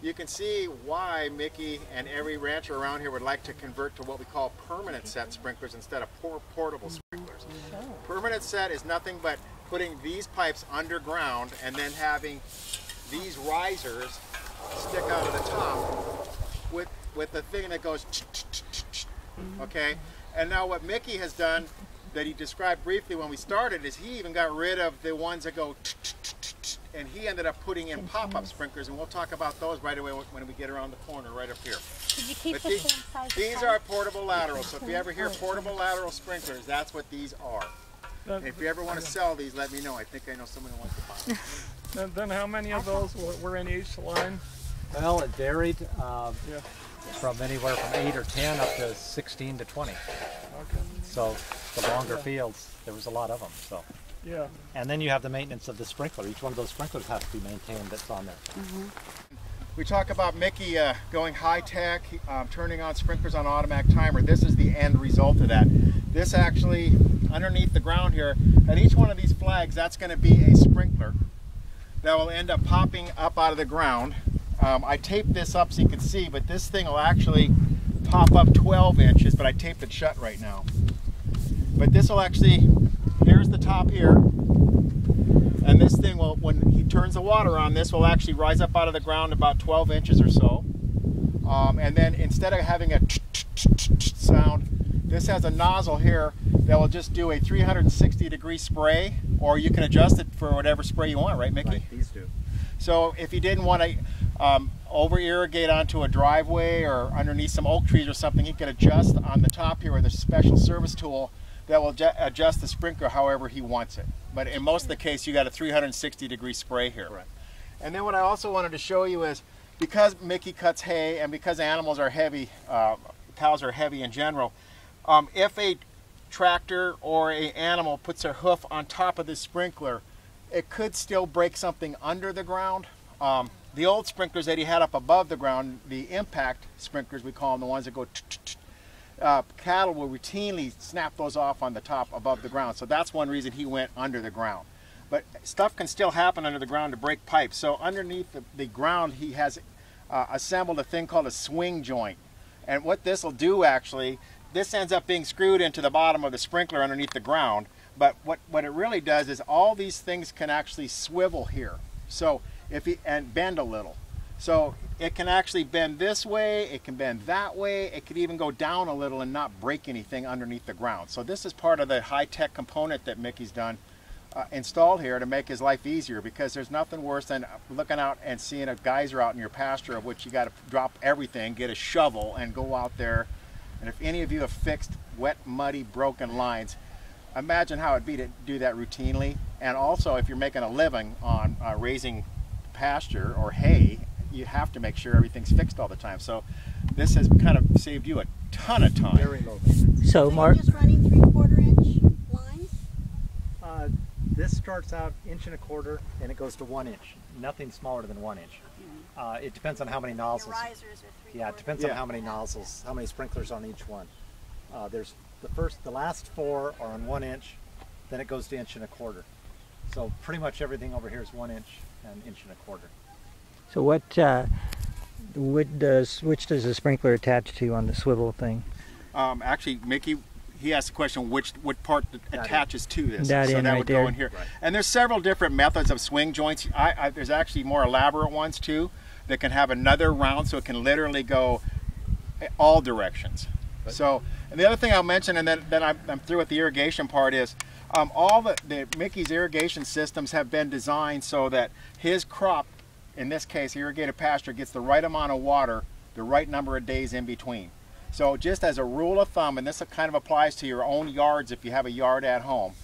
you can see why Mickey and every rancher around here would like to convert to what we call permanent set sprinklers instead of portable sprinklers. Permanent set is nothing but putting these pipes underground and then having these risers stick out of the top with the thing that goes okay? And now what Mickey has done that he described briefly when we started is he even got rid of the ones that go and he ended up putting in pop-up sprinklers, and we'll talk about those right away when we get around the corner right up here. Did you keep the same size? These are portable laterals, so if you ever hear portable lateral sprinklers, that's what these are. And if you ever want to sell these, let me know. I think I know someone who wants to buy them. Then how many of those were in each line? Well, it varied from anywhere from 8 or 10 up to 16 to 20. Okay. So the longer fields, there was a lot of them. So. Yeah. And then you have the maintenance of the sprinkler. Each one of those sprinklers has to be maintained that's on there. We talk about Mickey going high-tech, turning on sprinklers on automatic timer. This is the end result of that. This actually, underneath the ground here, at each one of these flags, that's going to be a sprinkler that will end up popping up out of the ground. I taped this up so you can see, but this thing will actually pop up 12 inches, but I taped it shut right now. But this will actually, here's the top here, and this thing will, when he turns the water on, this will actually rise up out of the ground about 12 inches or so. And then instead of having a sound, this has a nozzle here that will just do a 360-degree spray, or you can adjust it for whatever spray you want, right, Mickey? Right, these do. So if you didn't want to over-irrigate onto a driveway or underneath some oak trees or something, you can adjust on the top here with a special service tool that will adjust the sprinkler however he wants it. But in most of the case, you got a 360-degree spray here. Right. And then what I also wanted to show you is, because Mickey cuts hay and because animals are heavy, cows are heavy in general, if a tractor or an animal puts their hoof on top of this sprinkler, it could still break something under the ground. The old sprinklers that he had up above the ground, the impact sprinklers we call them, the ones that go cattle will routinely snap those off on the top above the ground. So that's one reason he went under the ground. But stuff can still happen under the ground to break pipes. So underneath the ground he has assembled a thing called a swing joint. And what this will do actually, this ends up being screwed into the bottom of the sprinkler underneath the ground. But what it really does is all these things can actually swivel here. So and bend a little. So it can actually bend this way, it can bend that way, it could even go down a little and not break anything underneath the ground. So this is part of the high-tech component that Mickey's done, installed here to make his life easier, because there's nothing worse than looking out and seeing a geyser out in your pasture of which you got to drop everything, get a shovel and go out there. And if any of you have fixed wet, muddy, broken lines, imagine how it'd be to do that routinely. And also if you're making a living on raising pasture or hay, you have to make sure everything's fixed all the time. So this has kind of saved you a ton of time. Very low maintenance. So Mark, just running 3/4 inch lines? This starts out 1.25 inch and it goes to 1 inch. Nothing smaller than 1 inch. It depends on how many nozzles. Your risers are 3/4. Yeah, it depends on how many nozzles, how many sprinklers on each one. There's the last 4 are on 1 inch, then it goes to 1.25 inch. So pretty much everything over here is 1 inch and 1.25 inch. So what which does the sprinkler attach to on the swivel thing? Actually, Mickey, he asked the question, what part attaches to this? That so in that right would there. go in here. Right. And there's several different methods of swing joints. There's actually more elaborate ones too that can have another round, so it can literally go all directions. Right. So, and the other thing I'll mention, and then I'm through with the irrigation part, is all the Mickey's irrigation systems have been designed so that his crop, in this case irrigated pasture, gets the right amount of water the right number of days in between. So just as a rule of thumb, and this kind of applies to your own yards if you have a yard at home,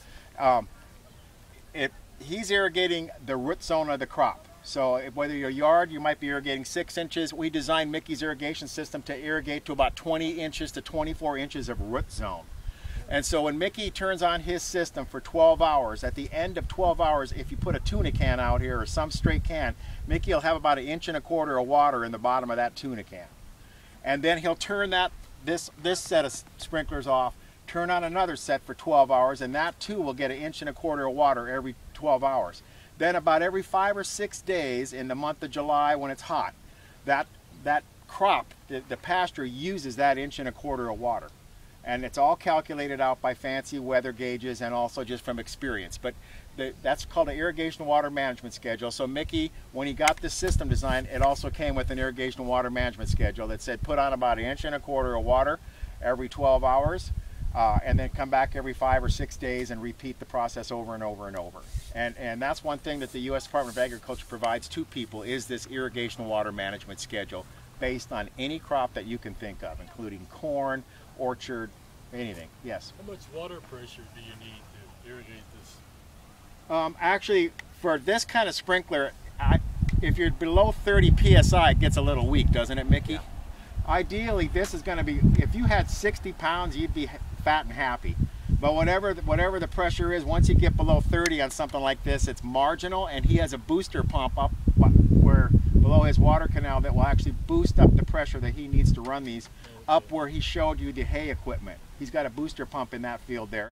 he's irrigating the root zone of the crop. So whether your yard, you might be irrigating 6 inches, we designed Mickey's irrigation system to irrigate to about 20 inches to 24 inches of root zone. And so when Mickey turns on his system for 12 hours, at the end of 12 hours, if you put a tuna can out here or some straight can, Mickey will have about 1.25 inches of water in the bottom of that tuna can. And then he'll turn this set of sprinklers off, turn on another set for 12 hours, and that too will get 1.25 inches of water every 12 hours. Then about every 5 or 6 days in the month of July when it's hot, that crop, the pasture uses that 1.25 inches of water. And it's all calculated out by fancy weather gauges and also just from experience. But that's called an irrigation water management schedule. So Mickey, when he got this system designed, it also came with an irrigation water management schedule that said put on about 1.25 inches of water every 12 hours and then come back every 5 or 6 days and repeat the process over and over and over. And that's one thing that the U.S. Department of Agriculture provides to people is this irrigation water management schedule based on any crop that you can think of, including corn, orchard, anything. Yes? How much water pressure do you need to irrigate this? Actually, for this kind of sprinkler, if you're below 30 psi, it gets a little weak, doesn't it, Mickey? Yeah. Ideally, this is going to be, if you had 60 pounds, you'd be fat and happy. But whatever the pressure is, once you get below 30 on something like this, it's marginal, and he has a booster pump up where below his water canal that will actually boost up the pressure that he needs to run these up where he showed you the hay equipment. He's got a booster pump in that field there.